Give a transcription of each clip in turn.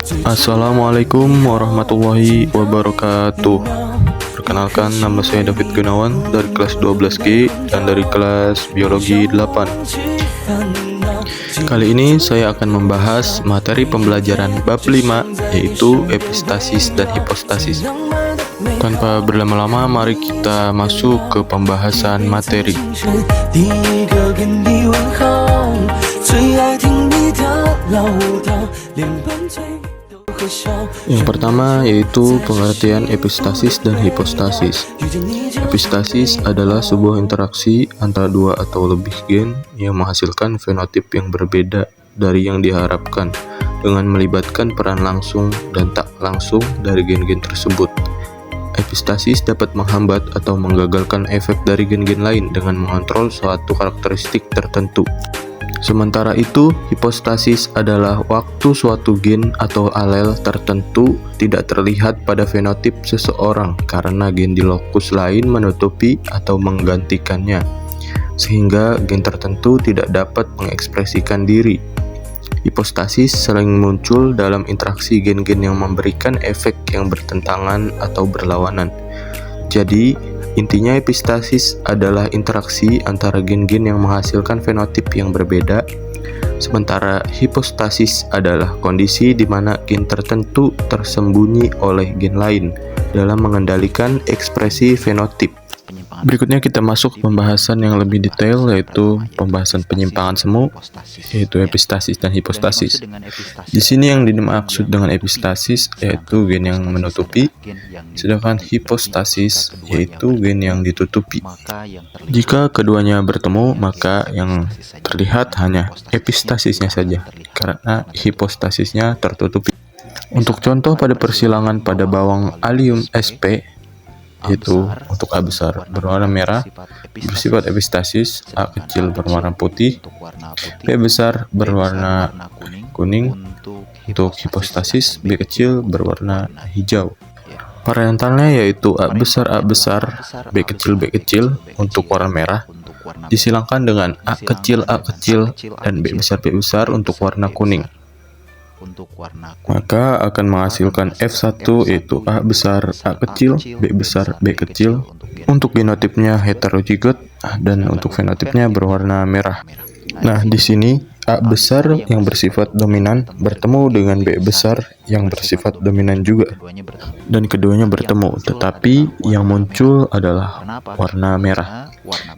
Assalamualaikum warahmatullahi wabarakatuh. Perkenalkan, nama saya David Gunawan dari kelas 12G dan dari kelas Biologi 8. Kali ini saya akan membahas materi pembelajaran bab 5, yaitu epistasis dan hipostasis. Tanpa berlama-lama, mari kita masuk ke pembahasan materi. Yang pertama yaitu pengertian epistasis dan hipostasis. Epistasis adalah sebuah interaksi antara dua atau lebih gen yang menghasilkan fenotip yang berbeda dari yang diharapkan dengan melibatkan peran langsung dan tak langsung dari gen-gen tersebut. Epistasis dapat menghambat atau menggagalkan efek dari gen-gen lain dengan mengontrol suatu karakteristik tertentu. Sementara itu, hipostasis adalah waktu suatu gen atau alel tertentu tidak terlihat pada fenotip seseorang karena gen di lokus lain menutupi atau menggantikannya, sehingga gen tertentu tidak dapat mengekspresikan diri. Hipostasis sering muncul dalam interaksi gen-gen yang memberikan efek yang bertentangan atau berlawanan. Jadi, intinya epistasis adalah interaksi antara gen-gen yang menghasilkan fenotip yang berbeda, sementara hipostasis adalah kondisi di mana gen tertentu tersembunyi oleh gen lain dalam mengendalikan ekspresi fenotip. Berikutnya kita masuk pembahasan yang lebih detail, yaitu pembahasan penyimpangan semu, yaitu epistasis dan hipostasis. Di sini yang dimaksud dengan epistasis yaitu gen yang menutupi, sedangkan hipostasis yaitu gen yang ditutupi. Jika keduanya bertemu, maka yang terlihat hanya epistasisnya saja, karena hipostasisnya tertutupi. Untuk contoh pada persilangan pada bawang Allium sp, yaitu untuk A besar berwarna merah bersifat epistasis, A kecil berwarna putih, B besar berwarna kuning. Untuk hipostasis, B kecil berwarna hijau. Parentalnya yaitu A besar, B kecil untuk warna merah disilangkan dengan A kecil dan B besar untuk warna kuning. Maka akan menghasilkan F1, yaitu A besar, A kecil, B besar, B kecil. Untuk genotipnya heterozigot dan untuk fenotipnya berwarna merah. Nah, di sini A besar yang bersifat dominan bertemu dengan B besar yang bersifat dominan juga, dan keduanya bertemu, tetapi yang muncul adalah warna merah.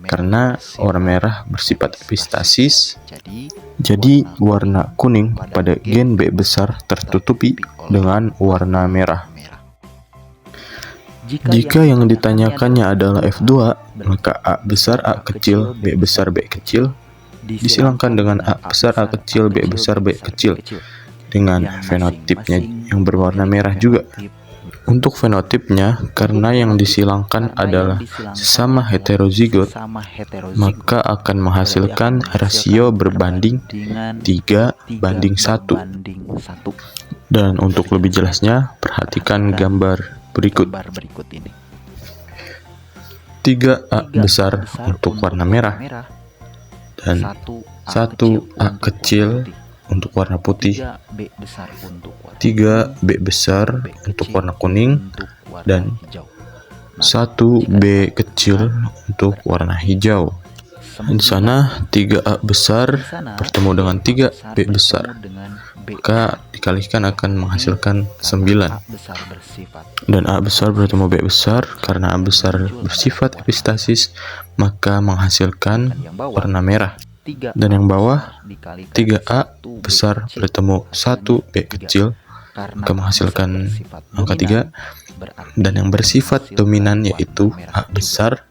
Karena warna merah bersifat epistasis, jadi warna kuning pada gen B besar tertutupi dengan warna merah. Jika yang ditanyakannya adalah F2, maka A besar, A kecil, B besar, B kecil disilangkan dengan A besar, A kecil, B besar, B kecil dengan fenotipnya yang berwarna merah juga. Untuk fenotipnya, karena yang disilangkan adalah sesama heterozigot, maka akan menghasilkan rasio berbanding 3:1. Dan untuk lebih jelasnya, perhatikan gambar berikut. 3A besar untuk warna merah dan 1A kecil untuk warna putih, 3B besar untuk warna kuning, dan 1B kecil untuk warna hijau. Di sana 3A besar bertemu dengan 3B besar, maka dikalikan akan menghasilkan 9. Dan A besar bertemu B besar, karena A besar bersifat epistasis, maka menghasilkan warna merah. Dan yang bawah 3A besar bertemu 1B kecil, maka menghasilkan angka 3. Dan yang bersifat dominan yaitu A besar,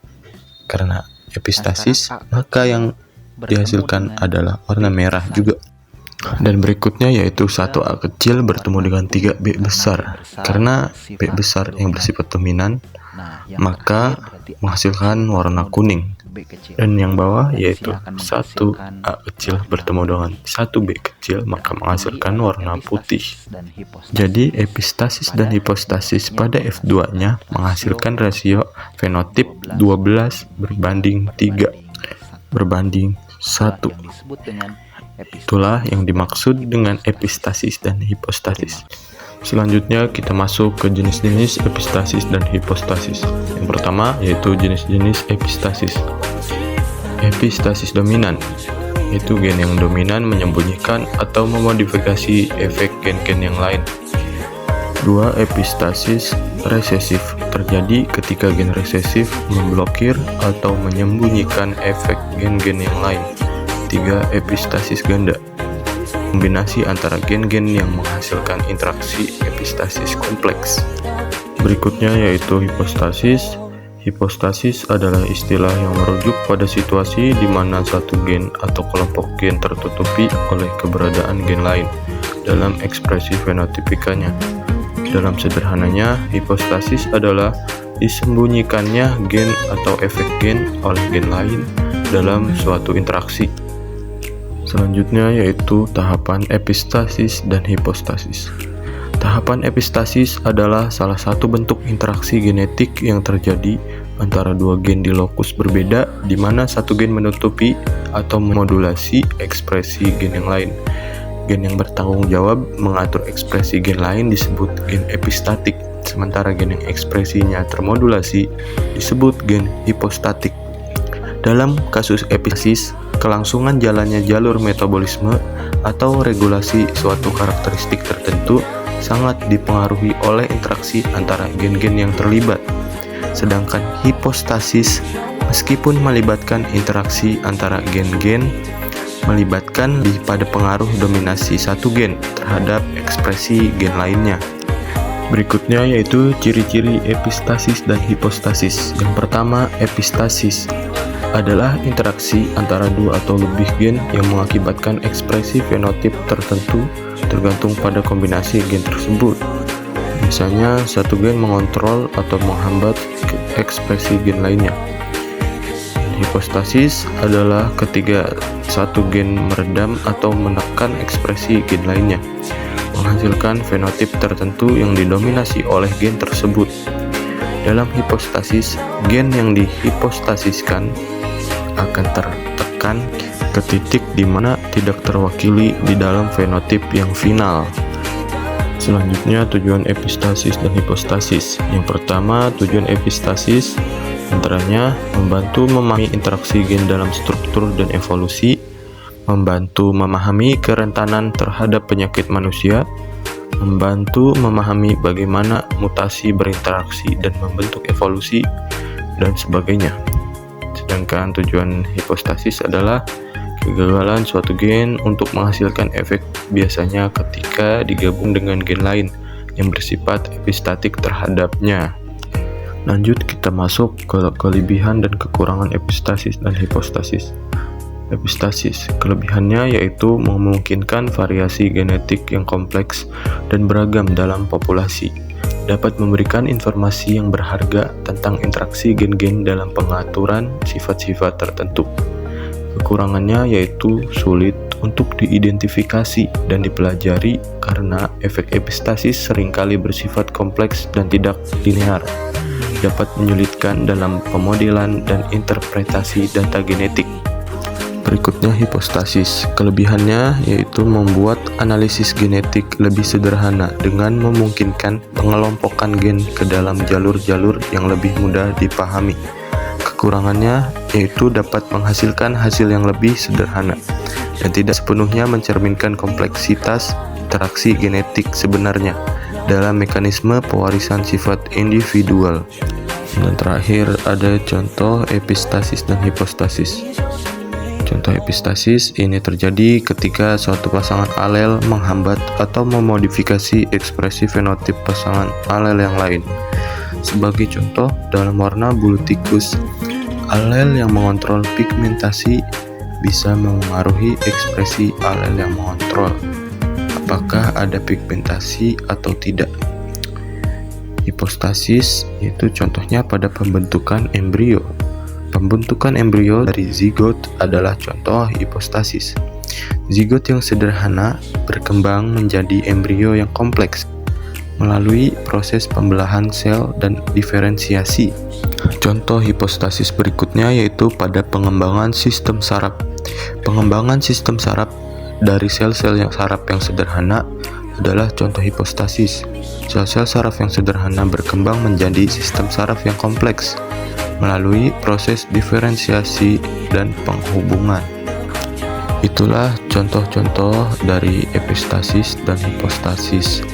karena epistasis, maka yang dihasilkan adalah warna merah juga. Dan berikutnya yaitu 1A kecil bertemu dengan 3B besar, karena B besar yang bersifat dominan, maka menghasilkan warna kuning. Dan yang bawah yaitu 1A kecil bertemu dengan 1B kecil, maka menghasilkan warna putih. Jadi epistasis dan hipostasis pada F2-nya menghasilkan rasio fenotip 12:3 berbanding 1. Itulah yang dimaksud dengan epistasis dan hipostasis. Selanjutnya kita masuk ke jenis-jenis epistasis dan hipostasis. Yang pertama yaitu jenis-jenis epistasis. Epistasis dominan, yaitu gen yang dominan menyembunyikan atau memodifikasi efek gen-gen yang lain. 2. Epistasis resesif, terjadi ketika gen resesif memblokir atau menyembunyikan efek gen-gen yang lain. 3. Epistasis ganda, kombinasi antara gen-gen yang menghasilkan interaksi epistasis kompleks. Berikutnya yaitu hipostasis. Hipostasis adalah istilah yang merujuk pada situasi di mana satu gen atau kelompok gen tertutupi oleh keberadaan gen lain dalam ekspresi fenotipikanya. Dalam sederhananya, hipostasis adalah disembunyikannya gen atau efek gen oleh gen lain dalam suatu interaksi. Selanjutnya yaitu tahapan epistasis dan hipostasis. Tahapan epistasis adalah salah satu bentuk interaksi genetik yang terjadi antara dua gen di lokus berbeda, di mana satu gen menutupi atau memodulasi ekspresi gen yang lain. Gen yang bertanggung jawab mengatur ekspresi gen lain disebut gen epistatik, sementara gen yang ekspresinya termodulasi disebut gen hipostatik. Dalam kasus epistasis, kelangsungan jalannya jalur metabolisme atau regulasi suatu karakteristik tertentu sangat dipengaruhi oleh interaksi antara gen-gen yang terlibat. Sedangkan hipostasis, meskipun melibatkan interaksi antara gen-gen, melibatkan pada pengaruh dominasi satu gen terhadap ekspresi gen lainnya. Berikutnya yaitu ciri-ciri epistasis dan hipostasis. Yang pertama, epistasis adalah interaksi antara dua atau lebih gen yang mengakibatkan ekspresi fenotip tertentu tergantung pada kombinasi gen tersebut. Misalnya, satu gen mengontrol atau menghambat ekspresi gen lainnya. Hipostasis adalah ketika satu gen meredam atau menekan ekspresi gen lainnya, menghasilkan fenotip tertentu yang didominasi oleh gen tersebut. Dalam hipostasis, gen yang dihipostasiskan akan tertekan ke titik di mana tidak terwakili di dalam fenotip yang final. Selanjutnya, tujuan epistasis dan hipostasis. Yang pertama, tujuan epistasis antaranya membantu memahami interaksi gen dalam struktur dan evolusi, membantu memahami kerentanan terhadap penyakit manusia, membantu memahami bagaimana mutasi berinteraksi dan membentuk evolusi, dan sebagainya. Sedangkan tujuan hipostasis adalah kegagalan suatu gen untuk menghasilkan efek, biasanya ketika digabung dengan gen lain yang bersifat epistatik terhadapnya. Lanjut kita masuk ke kelebihan dan kekurangan epistasis dan hipostasis. Epistasis, kelebihannya yaitu memungkinkan variasi genetik yang kompleks dan beragam dalam populasi, dapat memberikan informasi yang berharga tentang interaksi gen-gen dalam pengaturan sifat-sifat tertentu. Kekurangannya yaitu sulit untuk diidentifikasi dan dipelajari karena efek epistasis seringkali bersifat kompleks dan tidak linear, dapat menyulitkan dalam pemodelan dan interpretasi data genetik. Berikutnya hipostasis, kelebihannya yaitu membuat analisis genetik lebih sederhana dengan memungkinkan pengelompokan gen ke dalam jalur-jalur yang lebih mudah dipahami. Kekurangannya yaitu dapat menghasilkan hasil yang lebih sederhana dan tidak sepenuhnya mencerminkan kompleksitas interaksi genetik sebenarnya dalam mekanisme pewarisan sifat individual. Dan terakhir ada contoh epistasis dan hipostasis. Contoh epistasis ini terjadi ketika suatu pasangan alel menghambat atau memodifikasi ekspresi fenotip pasangan alel yang lain. Sebagai contoh, dalam warna bulu tikus, alel yang mengontrol pigmentasi bisa memengaruhi ekspresi alel yang mengontrol apakah ada pigmentasi atau tidak. Hipostasis itu contohnya pada pembentukan embrio. Pembentukan embrio dari zigot adalah contoh hipostasis. Zigot yang sederhana berkembang menjadi embrio yang kompleks melalui proses pembelahan sel dan diferensiasi. Contoh hipostasis berikutnya yaitu pada pengembangan sistem saraf. Pengembangan sistem saraf dari sel-sel yang saraf yang sederhana adalah contoh hipostasis. Sel-sel saraf yang sederhana berkembang menjadi sistem saraf yang kompleks melalui proses diferensiasi dan penghubungan. Itulah contoh-contoh dari epistasis dan hipostasis.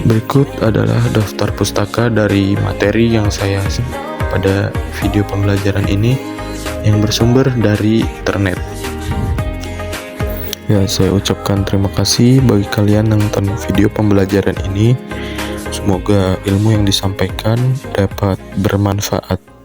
Berikut adalah daftar pustaka dari materi yang saya pada video pembelajaran ini yang bersumber dari internet. Ya, saya ucapkan terima kasih bagi kalian yang nonton video pembelajaran ini. Semoga ilmu yang disampaikan dapat bermanfaat.